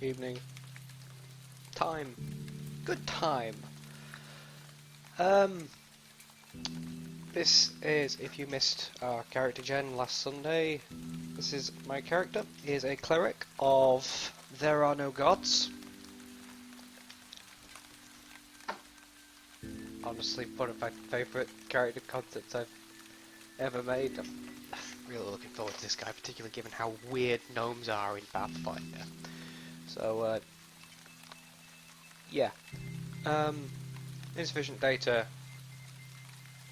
evening. Time. Good time. This is, if you missed our character gen last Sunday, this is my character. He is a cleric of There Are No Gods. Honestly, one of my favourite character concepts I've ever made. I'm really looking forward to this guy, particularly given how weird gnomes are in Pathfinder. So, yeah. Insufficient data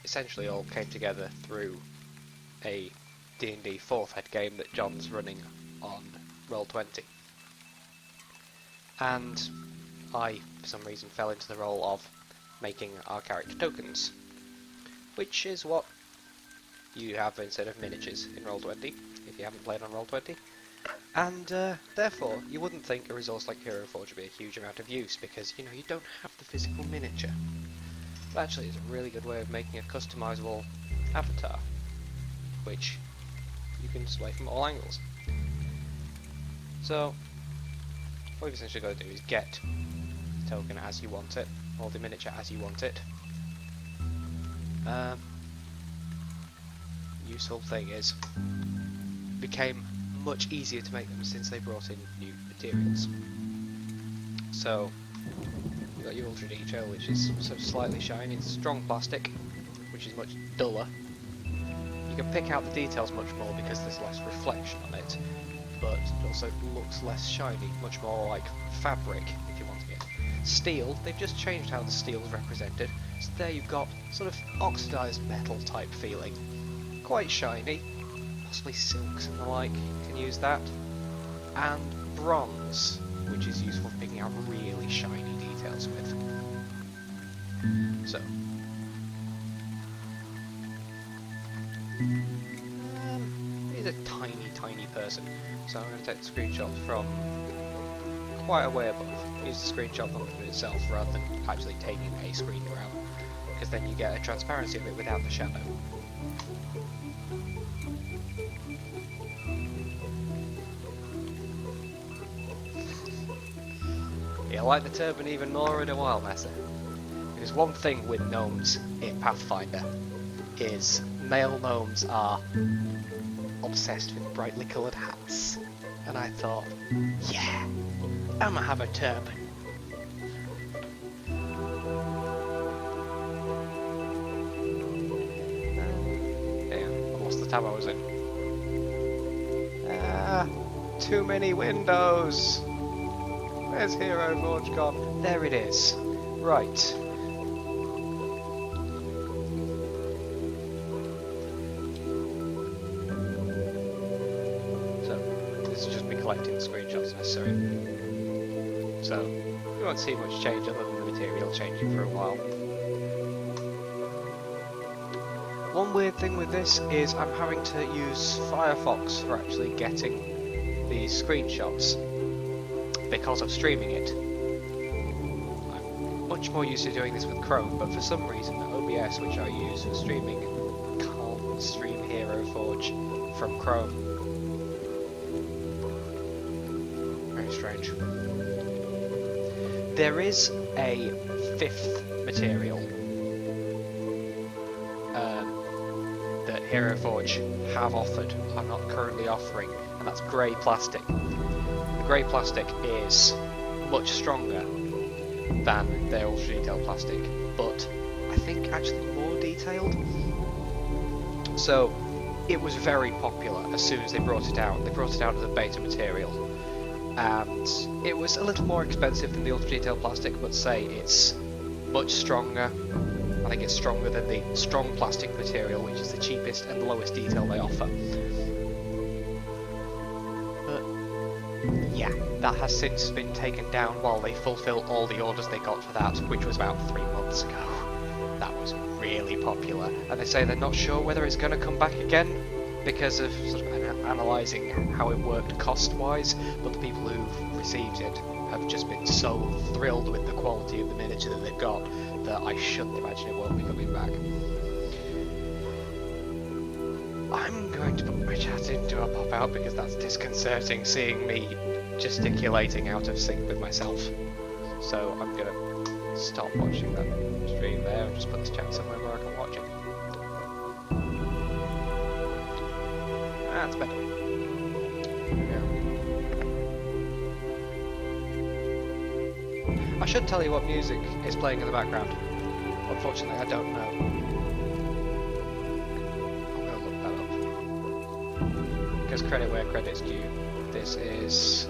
essentially all came together through a D&D 4th Ed game that John's running on Roll20. And I, for some reason, fell into the role of making our character tokens, which is what you have instead of miniatures in Roll20, if you haven't played on Roll20. And therefore, you wouldn't think a resource like Hero Forge would be a huge amount of use, because, you know, you don't have the physical miniature. But actually, it's a really good way of making a customizable avatar, which you can display from all angles. So, what you've essentially got to do is get the token as you want it, or the miniature as you want it. Useful thing is, it became much easier to make them since they brought in new materials. So, you've got your Ultra Detail, which is sort of slightly shiny, it's strong plastic, which is much duller. You can pick out the details much more because there's less reflection on it, but it also looks less shiny, much more like fabric, if you want to get. Steel, they've just changed how the steel is represented, so there you've got sort of oxidized metal type feeling. Quite shiny, possibly silks and the like, you can use that. And bronze, which is useful for picking out really shiny details with. So, he's a tiny person, so I'm going to take the screenshot from quite a way above. Use the screenshot function itself rather than actually taking a screen around, because then you get a transparency of it without the shadow. You'll like the turban even more in a while, Messer. Because one thing with gnomes in Pathfinder is male gnomes are obsessed with brightly coloured hats. And I thought, yeah, I'm gonna have a turban. Damn, I lost the tab I was in. Too many windows! Where's Hero Forge gone? There it is. Right. So, this is just me collecting the screenshots necessary. So, you won't see much change other than the material changing for a while. One weird thing with this is I'm having to use Firefox for actually getting these screenshots, because of streaming it. I'm much more used to doing this with Chrome, but for some reason OBS, which I use for streaming, can't stream Hero Forge from Chrome. Very strange. There is a 5th material that Hero Forge have offered, I'm not currently offering, and that's grey plastic. The grey plastic is much stronger than their ultra detailed plastic, but I think actually more detailed. So it was very popular as soon as they brought it out. They brought it out as a beta material, and it was a little more expensive than the ultra detailed plastic, but say it's much stronger. I think it's stronger than the strong plastic material, which is the cheapest and the lowest detail they offer. Yeah, that has since been taken down while they fulfill all the orders they got for that, which was about 3 months ago. That was really popular, and they say they're not sure whether it's going to come back again because of sort of analysing how it worked cost-wise, but the people who've received it have just been so thrilled with the quality of the miniature that they've got that I shouldn't imagine it won't be coming back. I'm going to put my chat into a pop-out because that's disconcerting, seeing me gesticulating out of sync with myself. So I'm gonna stop watching that stream there and just put this chat somewhere where I can watch it. That's better. Yeah. I should tell you what music is playing in the background. Unfortunately, I don't know. I'm gonna look that up. Because credit where credit's due. This is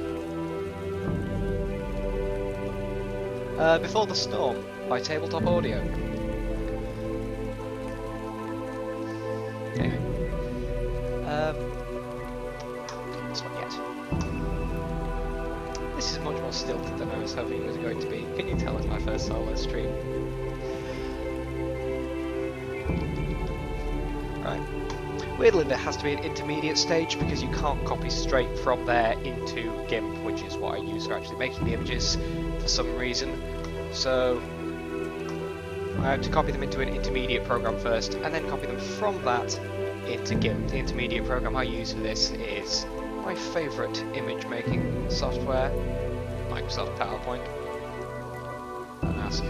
Before the Storm by Tabletop Audio. Anyway. This one yet. This is much more stilted than I was hoping it was going to be. Can you tell it's my first solo stream? Right. Weirdly, there has to be an intermediate stage because you can't copy straight from there into GIMP, which is what I use for actually making the images for some reason. So I have to copy them into an intermediate program first, and then copy them from that into GIMP. The intermediate program I use for this is my favourite image making software, Microsoft PowerPoint. Don't ask.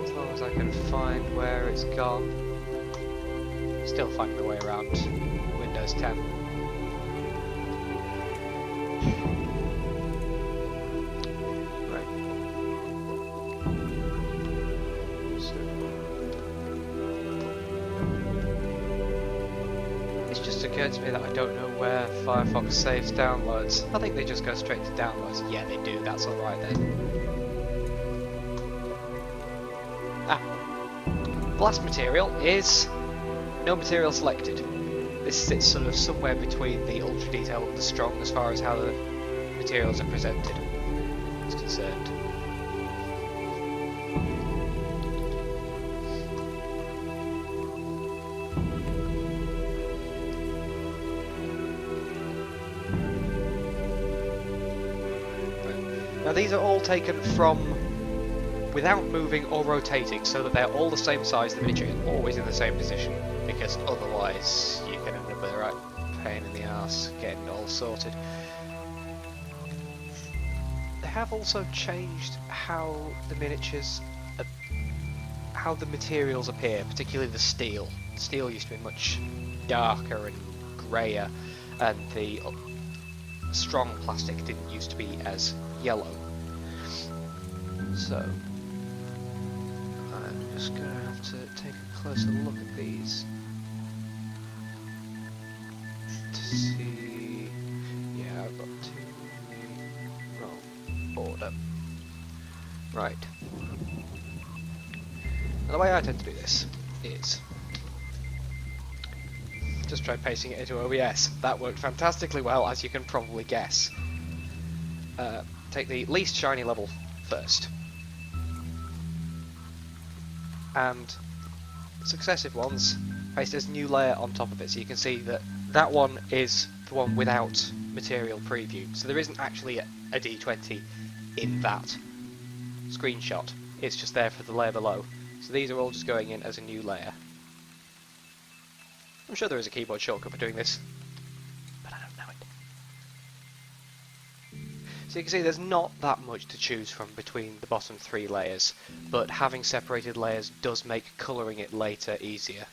As long as I can find where it's gone. Still finding the way around Windows 10. Right. So it's just occurred to me that I don't know where Firefox saves downloads. I think they just go straight to downloads. Yeah, they do. That's alright then. The last material is no material selected. This sits sort of somewhere between the ultra detail and the strong as far as how the materials are presented is concerned. Now these are all taken from without moving or rotating, so that they're all the same size, the miniature is always in the same position, because otherwise you can end up with a right pain in the arse getting it all sorted. They have also changed how the miniatures, how the materials appear, particularly the steel. The steel used to be much darker and greyer, and the strong plastic didn't used to be as yellow. So I'm just going to have to take a closer look at these to see. Yeah, I've got to wrong order. Right. Now, the way I tend to do this is just try pasting it into OBS. That worked fantastically well, as you can probably guess. Take the least shiny level first. And successive ones paste as new layer on top of it, so you can see that that one is the one without material preview, so there isn't actually a D20 in that screenshot, it's just there for the layer below. So these are all just going in as a new layer. I'm sure there is a keyboard shortcut for doing this, but I don't know it. So you can see there's not that much to choose from between the bottom three layers, but having separated layers does make colouring it later easier.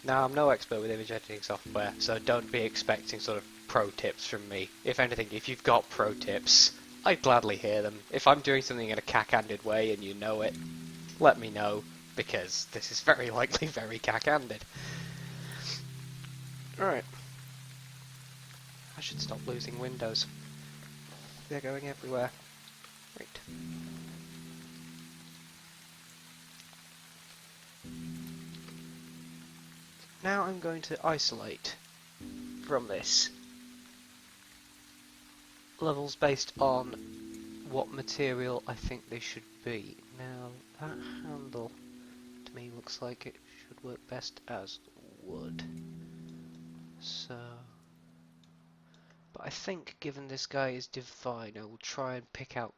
Now, I'm no expert with image editing software, so don't be expecting sort of pro tips from me. If anything, if you've got pro tips, I'd gladly hear them. If I'm doing something in a cack-handed way and you know it, let me know, because this is very likely very cack-handed. Alright. I should stop losing windows. They're going everywhere. Right. Now I'm going to isolate from this levels based on what material I think they should be. Now that handle to me looks like it should work best as wood. So, but I think given this guy is divine, I will try and pick out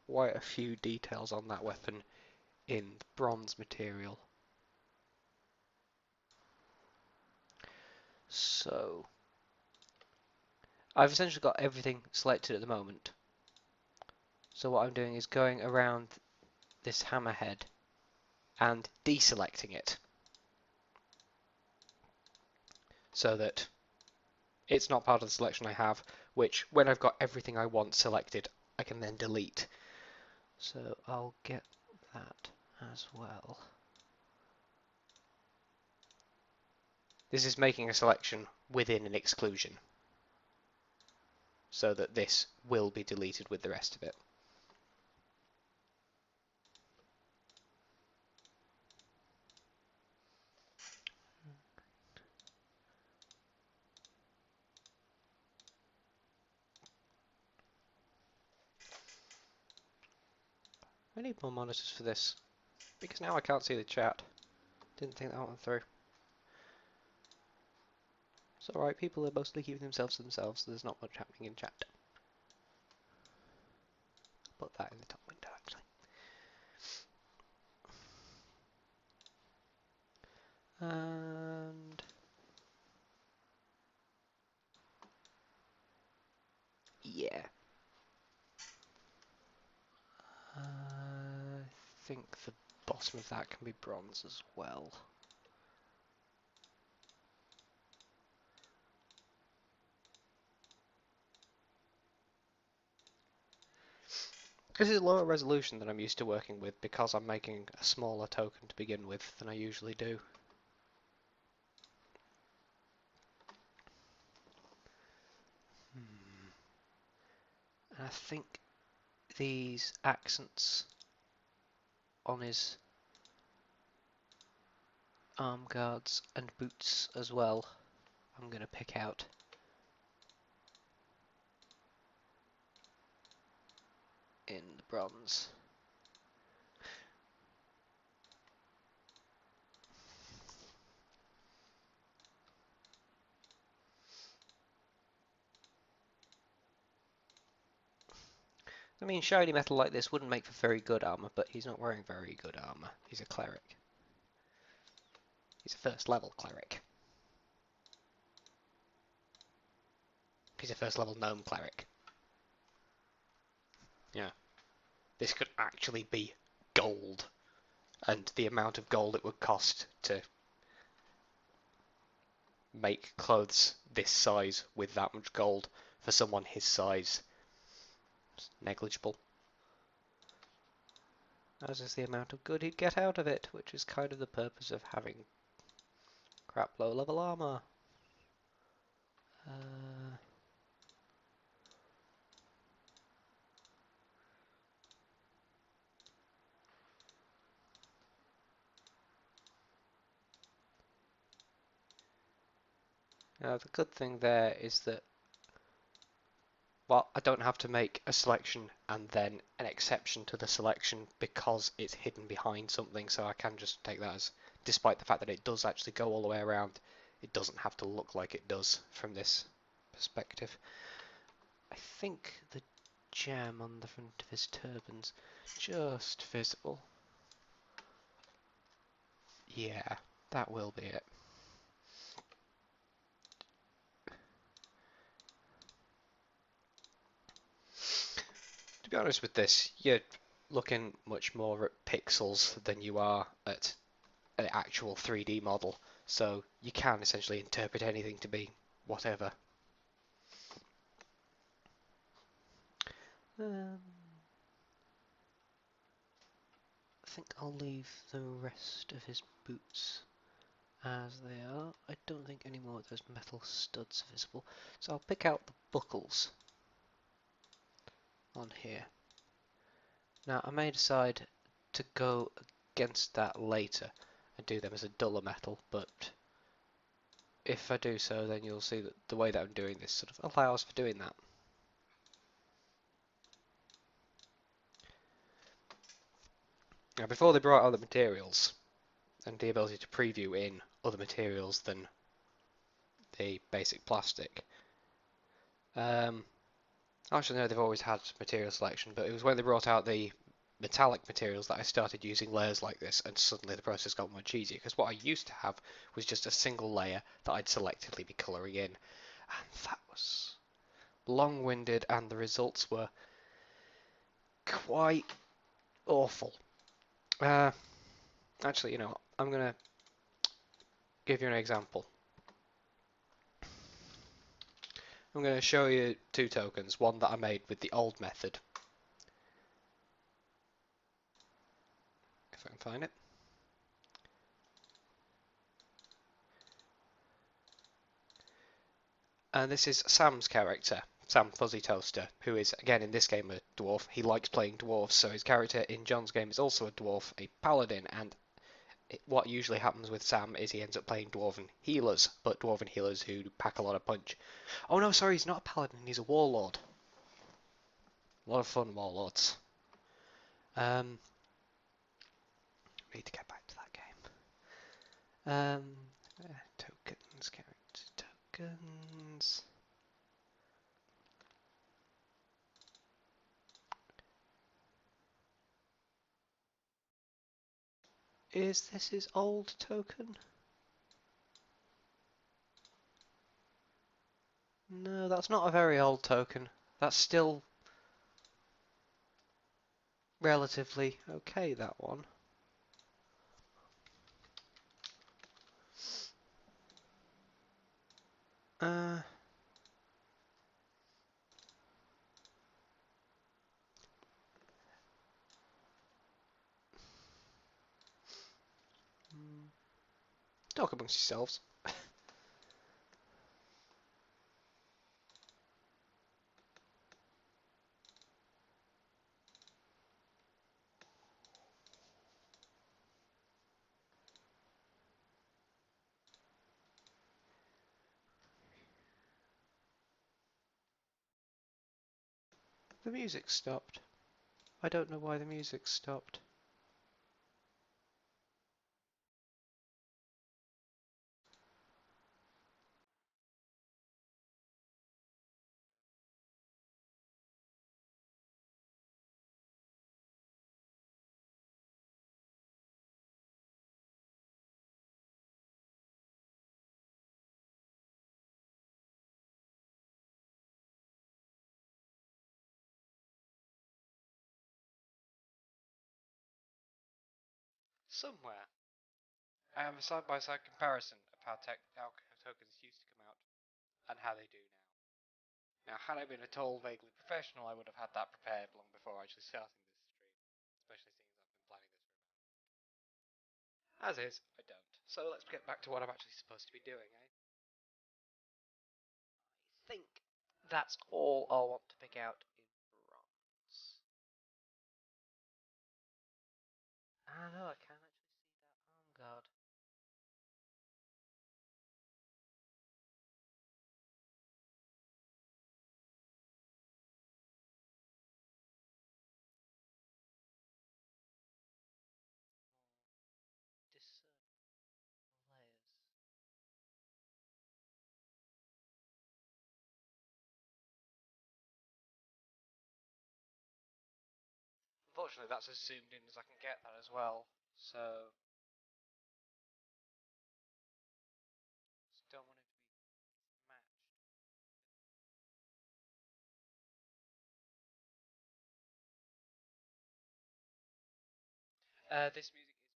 quite a few details on that weapon in the bronze material. So I've essentially got everything selected at the moment. So what I'm doing is going around this hammerhead and deselecting it so that it's not part of the selection I have, which when I've got everything I want selected, I can then delete. So I'll get that as well. This is making a selection within an exclusion, so that this will be deleted with the rest of it. I need more monitors for this, because now I can't see the chat. Didn't think that one through. It's alright, people are mostly keeping themselves to themselves, so there's not much happening in chat. Put that in the top window, actually. And yeah. I think the bottom of that can be bronze as well. This is lower resolution than I'm used to working with because I'm making a smaller token to begin with than I usually do. And I think these accents on his arm guards and boots as well, I'm going to pick out. In the bronze. I mean, shiny metal like this wouldn't make for very good armor, but he's not wearing very good armor. He's a cleric. He's a first level cleric. He's a first level gnome cleric. Yeah. This could actually be gold. And the amount of gold it would cost to make clothes this size with that much gold for someone his size is negligible. As is the amount of good he'd get out of it, which is kind of the purpose of having crap low level armor. Now the good thing there is that, well, I don't have to make a selection and then an exception to the selection because it's hidden behind something, so I can just take that as, despite the fact that it does actually go all the way around, it doesn't have to look like it does from this perspective. I think the gem on the front of his turban's just visible. Yeah, that will be it. To be honest with this, you're looking much more at pixels than you are at an actual 3D model, so you can essentially interpret anything to be whatever. I think I'll leave the rest of his boots as they are. I don't think any more of those metal studs are visible, so I'll pick out the buckles on here. Now I may decide to go against that later and do them as a duller metal, but if I do so, then you'll see that the way that I'm doing this sort of allows for doing that. Now before they brought out the materials and the ability to preview in other materials than the basic plastic, actually no, they've always had material selection, but it was when they brought out the metallic materials that I started using layers like this, and suddenly the process got much easier, because what I used to have was just a single layer that I'd selectively be colouring in, and that was long-winded, and the results were quite awful. Actually, you know what? I'm going to give you an example. I'm going to show you two tokens, one that I made with the old method. If I can find it. And this is Sam's character, Sam Fuzzy Toaster, who is, again, in this game a dwarf. He likes playing dwarves, so his character in John's game is also a dwarf, a paladin, and what usually happens with Sam is he ends up playing dwarven healers, but dwarven healers who pack a lot of punch. Oh no, sorry, he's not a paladin, he's a warlord. A lot of fun warlords. Need to get back to that game. Tokens, character tokens. Is this his old token? No, that's not a very old token. That's still relatively okay, that one. Uh, Talk amongst yourselves. The music stopped. I don't know why the music stopped. Somewhere, I have a side-by-side comparison of how tokens used to come out and how they do now. Now, had I been at all vaguely professional, I would have had that prepared long before actually starting this stream, especially seeing as I've been planning this for about. As is, I don't. So let's get back to what I'm actually supposed to be doing, eh? I think that's all I'll want to pick out in bronze. Ah, no, I can actually see that arm guard. Discern layers. Unfortunately, that's as zoomed in as I can get that as well. So, just don't want it to be matched. This music is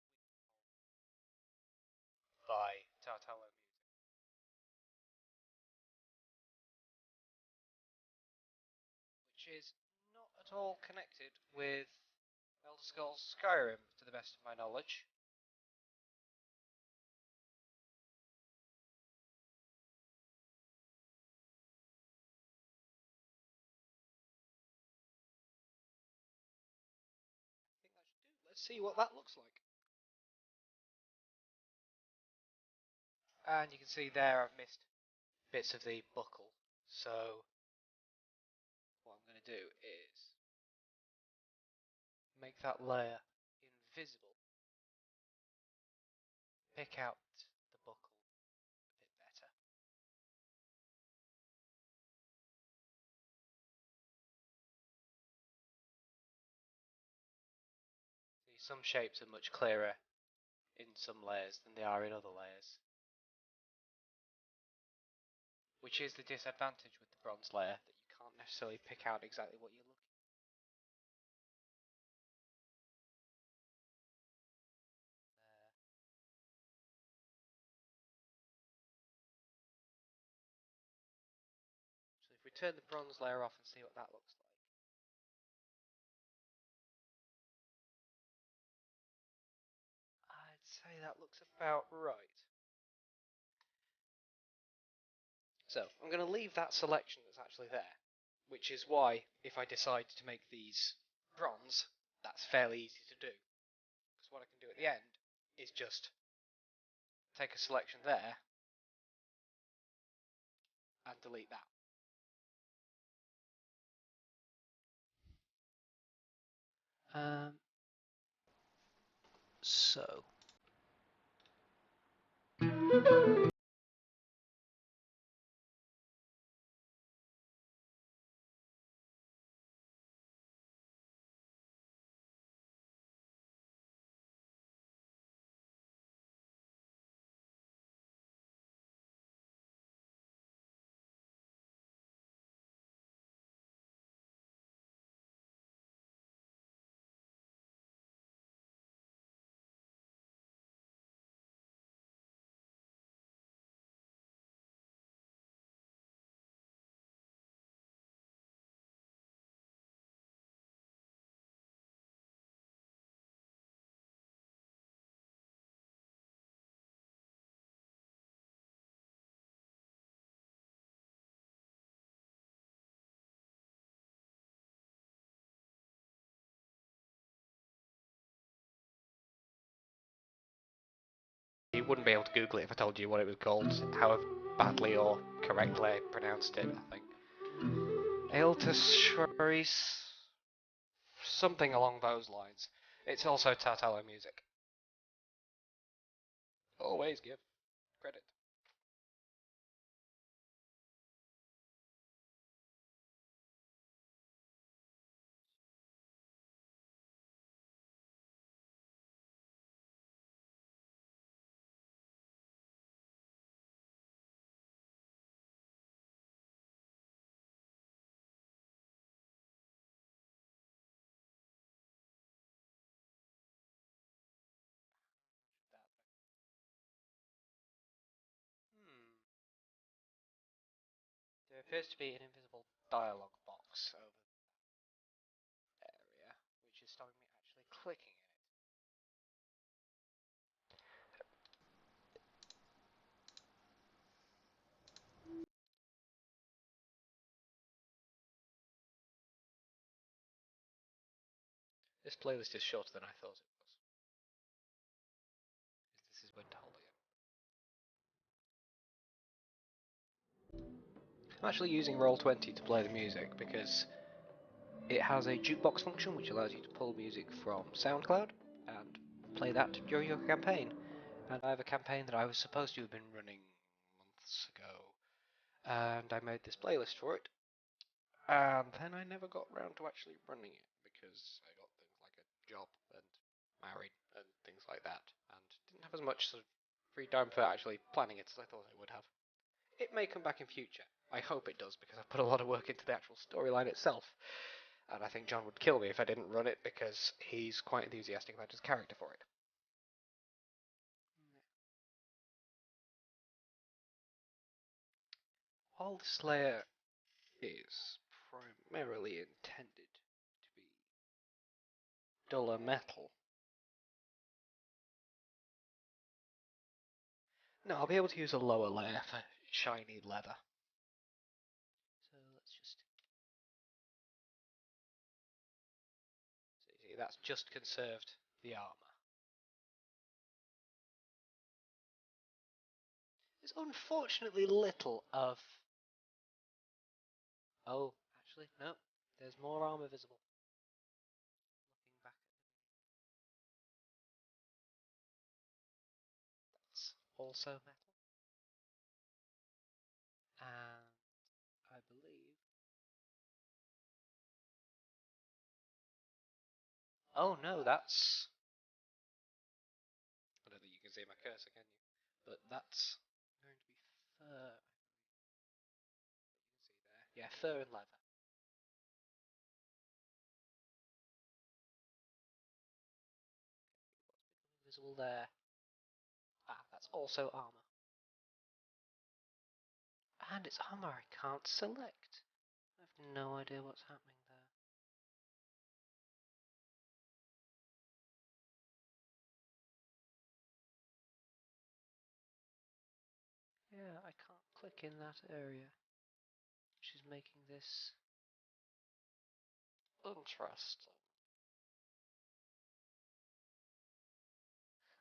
by Tartalo Music, which is not at all connected with Elder Scrolls Skyrim, to the best of my knowledge. I think that should do. Let's see what that looks like. And you can see there I've missed bits of the buckle. So what I'm going to do is make that layer invisible, pick out the buckle a bit better. some shapes are much clearer in some layers than they are in other layers. Which is the disadvantage with the bronze layer, that you can't necessarily pick out exactly what you're looking there. So if we turn the bronze layer off and see what that looks like. I'd say that looks about right. So I'm going to leave that selection that's actually there, which is why if I decide to make these bronze, that's fairly easy to do. Because what I can do at the end is just take a selection there and delete that. So you wouldn't be able to Google it if I told you what it was called, however badly or correctly I pronounced it, I think. Aeltasharis, something along those lines. It's also Tartalo music. Always give credit. There appears to be an invisible dialogue box over the area, which is stopping me actually clicking in it. This playlist is shorter than I thought it was. This is when to hold again. I'm actually using Roll20 to play the music because it has a jukebox function which allows you to pull music from SoundCloud and play that during your campaign. And I have a campaign that I was supposed to have been running months ago, and I made this playlist for it, and then I never got around to actually running it because I got things like a job and married and things like that, and didn't have as much sort of free time for actually planning it as I thought I would have. It may come back in future. I hope it does, because I've put a lot of work into the actual storyline itself. And I think John would kill me if I didn't run it, because he's quite enthusiastic about his character for it. While this layer is primarily intended to be duller metal, no, I'll be able to use a lower layer for shiny leather. So let's just... So you see, that's just conserved the armour. There's unfortunately little of... Oh, actually, no. There's more armour visible. Looking back at that's also metal. And I believe... Oh no, that's cursor, can you? But that's going to be fur. You can see there. Yeah, fur and leather. What's becoming visible there? Ah, that's also armor. And it's armor I can't select. I have no idea what's happening there. Yeah, I can't click in that area, which is making this interesting.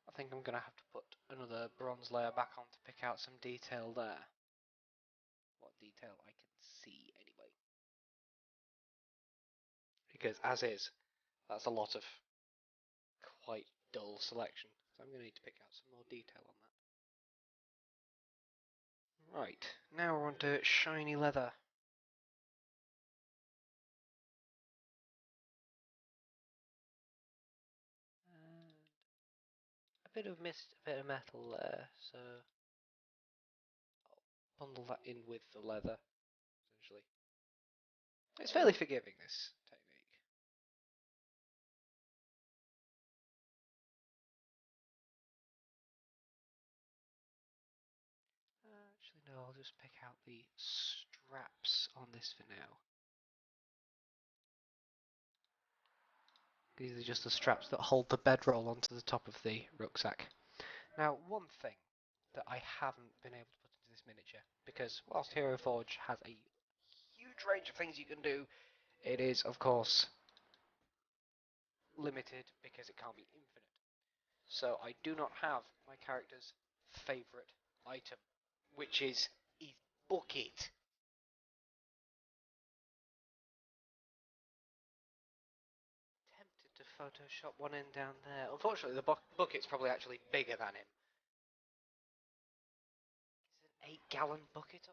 I think I'm going to have to put another bronze layer back on to pick out some detail there. What detail I can see, anyway. Because, as is, that's a lot of quite dull selection. So I'm going to need to pick out some more detail on that. Right, now we're on to shiny leather. And a bit of mist, a bit of metal there, so I'll bundle that in with the leather, essentially. It's fairly forgiving, this technique. Actually, no, I'll just pick out the straps on this for now. These are just the straps that hold the bedroll onto the top of the rucksack. Now, one thing that I haven't been able to put into this miniature, because whilst Hero Forge has a huge range of things you can do, it is, of course, limited because it can't be infinite. So I do not have my character's favourite item, which is his bucket. Tempted to Photoshop one in down there. Unfortunately, the bucket's probably actually bigger than him. Is it an 8-gallon bucket?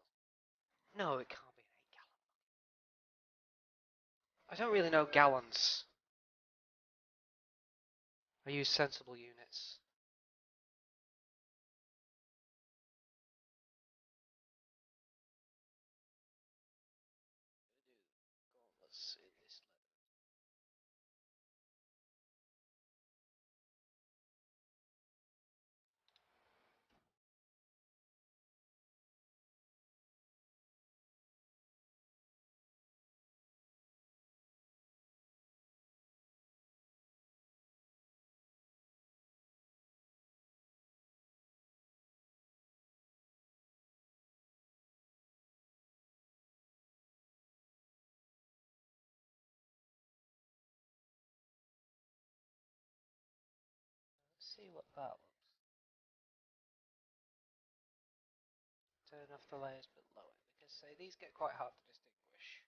No, it can't be an 8-gallon. I don't really know gallons. I use sensible units. Gauntlets in this level. Let's see what that looks. Turn off the layers but lower, because say these get quite hard to distinguish.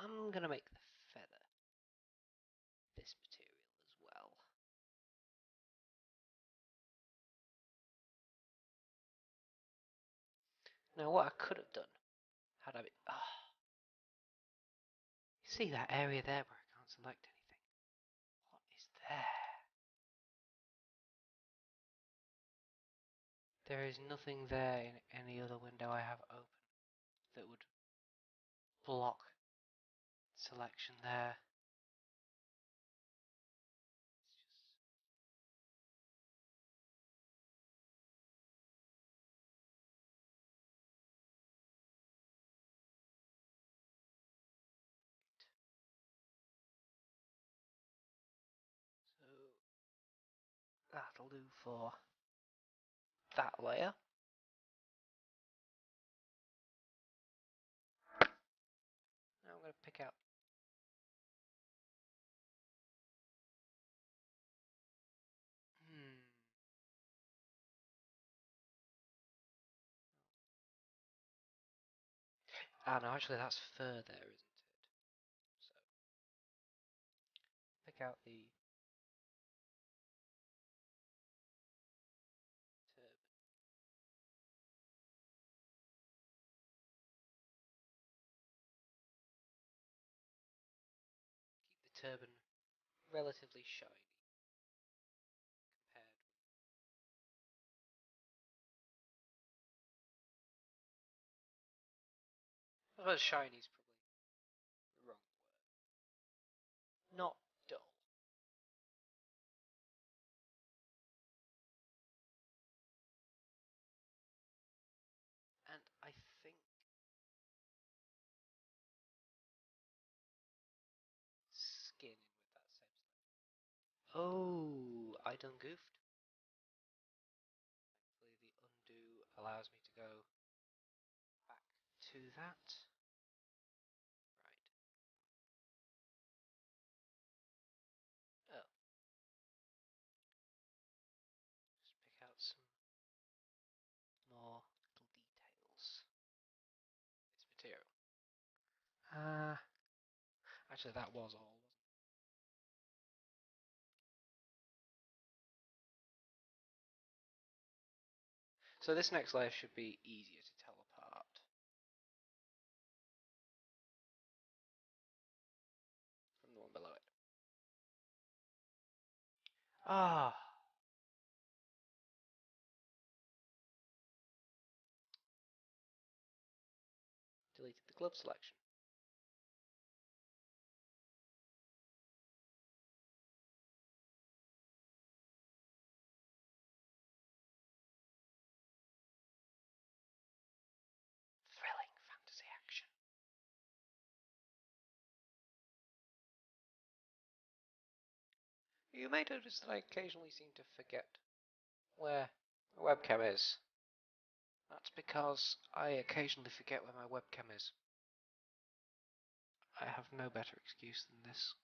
I'm gonna make the feather this material as well. Now what I could have done had I been... You see that area there where I can't select anything? What is there? There is nothing there in any other window I have open that would block selection there. So that'll do for that layer. Now I'm going to pick out Ah, no, actually that's fur there, isn't it? So, pick out the turban. Keep the turban relatively shiny compared with... I suppose shiny is probably the wrong word. Not dull. And I think skin in with that same slip. Oh, I done goofed. Thankfully the undo allows me to go back to that. Right. Oh. Just pick out some more little details. This material. Actually that was all, wasn't it? So this next layer should be easier to tell apart from the one below it. Ah. Deleted the glove selection. Thrilling fantasy action. You may notice that I occasionally seem to forget where my webcam is. That's because I occasionally forget where my webcam is. I have no better excuse than this.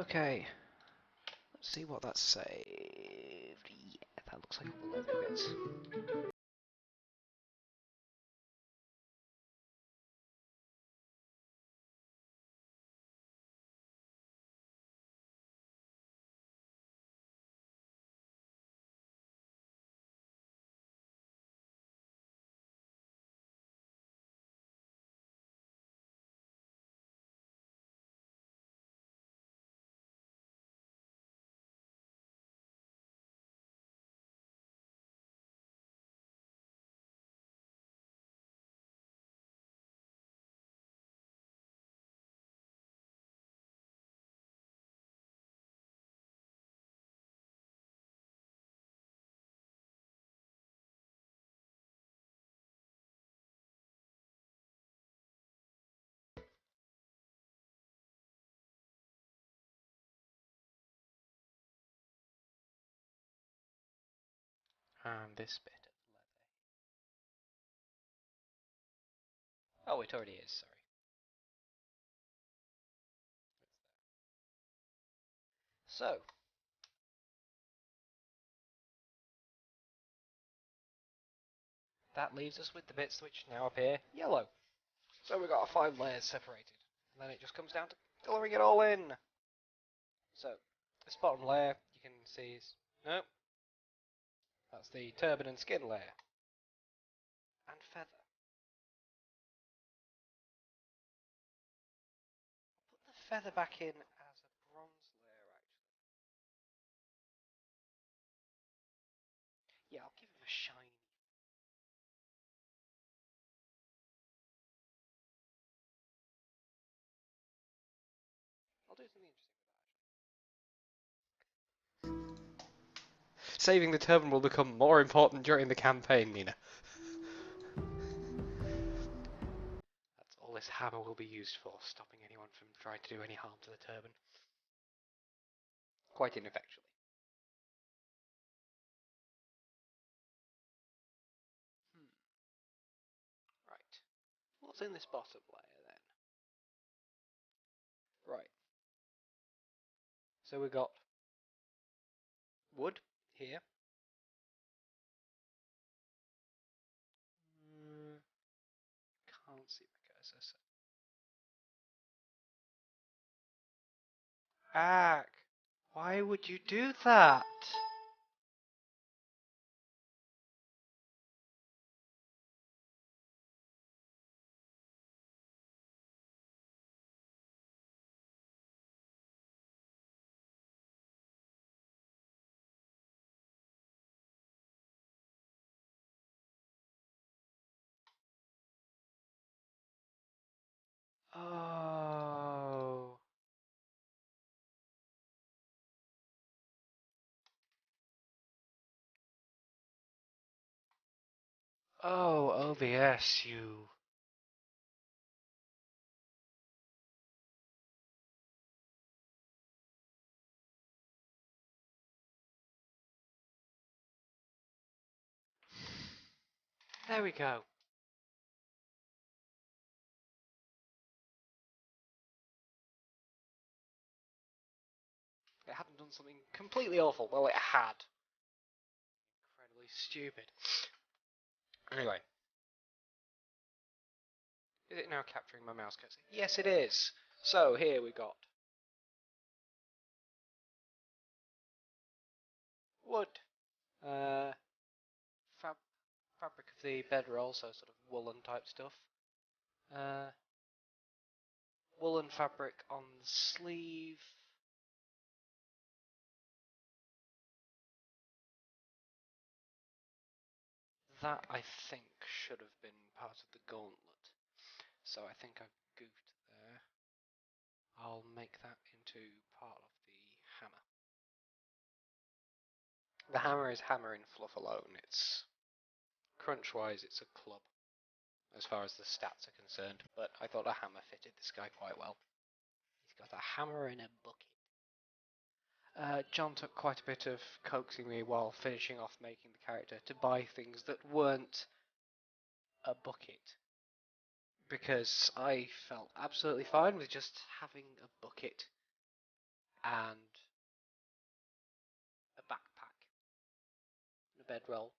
Okay. Let's see what that's saved. Yeah, that looks like all the leather bits. And this bit of leather. Oh, it already is, sorry. So, that leaves us with the bits which now appear yellow. So we've got our 5 layers separated. And then it just comes down to colouring it all in. So, this bottom layer, you can see is... Nope. That's the turban and skin layer. And feather. I'll put the feather back in as a bronze layer, actually. Yeah, I'll give him a shiny... I'll do something interesting with that, actually. Saving the turban will become more important during the campaign, Nina. That's all this hammer will be used for, stopping anyone from trying to do any harm to the turban. Quite ineffectually. Right. What's in this bottom layer then? Right. So we've got wood here. can't see my cursor. So. Ack! Why would you do that? Oh. Oh, OBS, you. There we go. It hadn't done something completely awful. Well, it had. Incredibly stupid. Anyway. Is it now capturing my mouse cursor? Yes, it is. So, here we got wood. Fabric of the bedroll, so sort of woolen type stuff. Woolen fabric on the sleeve. That, I think, should have been part of the gauntlet. So I think I've goofed there. I'll make that into part of the hammer. The hammer is hammer in fluff alone. It's crunch-wise, it's a club as far as the stats are concerned. But I thought a hammer fitted this guy quite well. He's got a hammer in a bucket. John took quite a bit of coaxing me while finishing off making the character to buy things that weren't a bucket. Because I felt absolutely fine with just having a bucket and a backpack and a bedroll.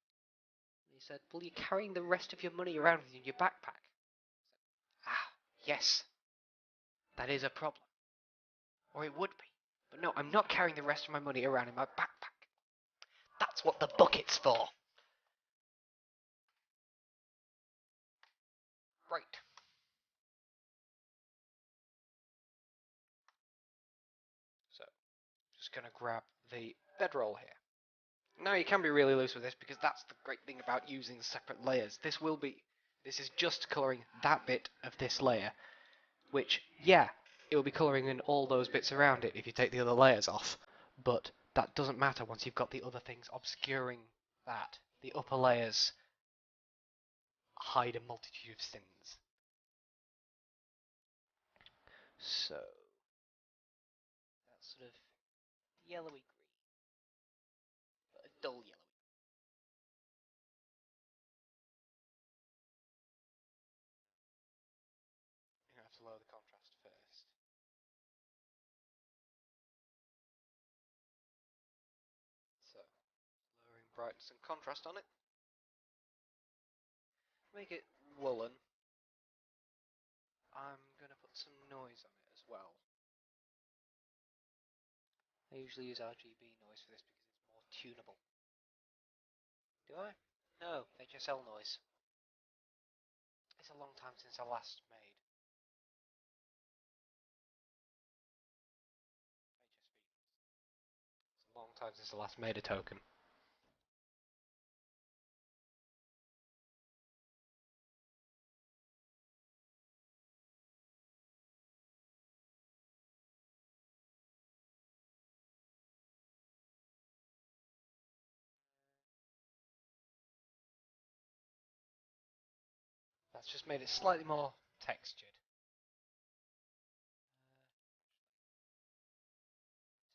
And he said, well, you're carrying the rest of your money around with you in your backpack. I said, yes, that is a problem. Or it would be. But no, I'm not carrying the rest of my money around in my backpack. That's what the bucket's for. Right. So, just going to grab the bedroll here. Now you can be really loose with this because that's the great thing about using the separate layers. This is just colouring that bit of this layer, which, yeah, it will be colouring in all those bits around it if you take the other layers off, but that doesn't matter once you've got the other things obscuring that. The upper layers hide a multitude of sins. So, that's sort of yellowy green, but a dull yellowy. I'm going to have to lower the contrast first. So, lowering brightness and contrast on it. Make it woolen. I'm going to put some noise on it as well. I usually use RGB noise for this because it's more tunable. Do I? No, HSL noise. It's a long time since I last made HSV. It's a long time since I last made a token. That's just made it slightly more textured.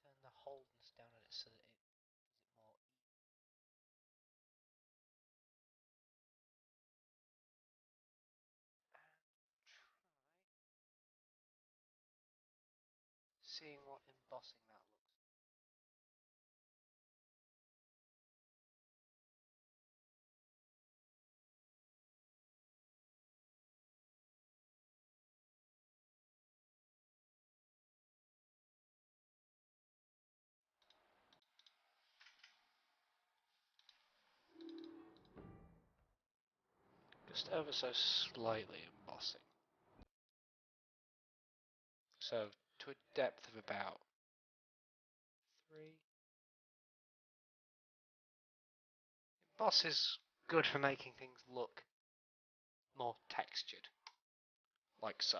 Turn the holdness down on it so that it gives it more even. Seeing what embossing that looks like. just ever so slightly embossing. So to a depth of about 3. Emboss is good for making things look more textured, like so.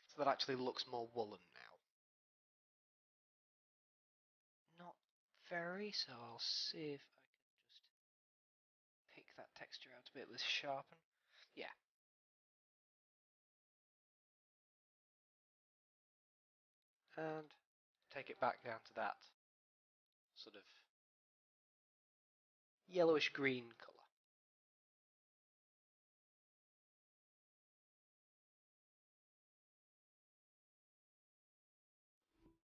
So that actually looks more woolen now. Not very, so I'll see if I can just pick that texture out a bit with sharpen. Yeah. And take it back down to that sort of yellowish green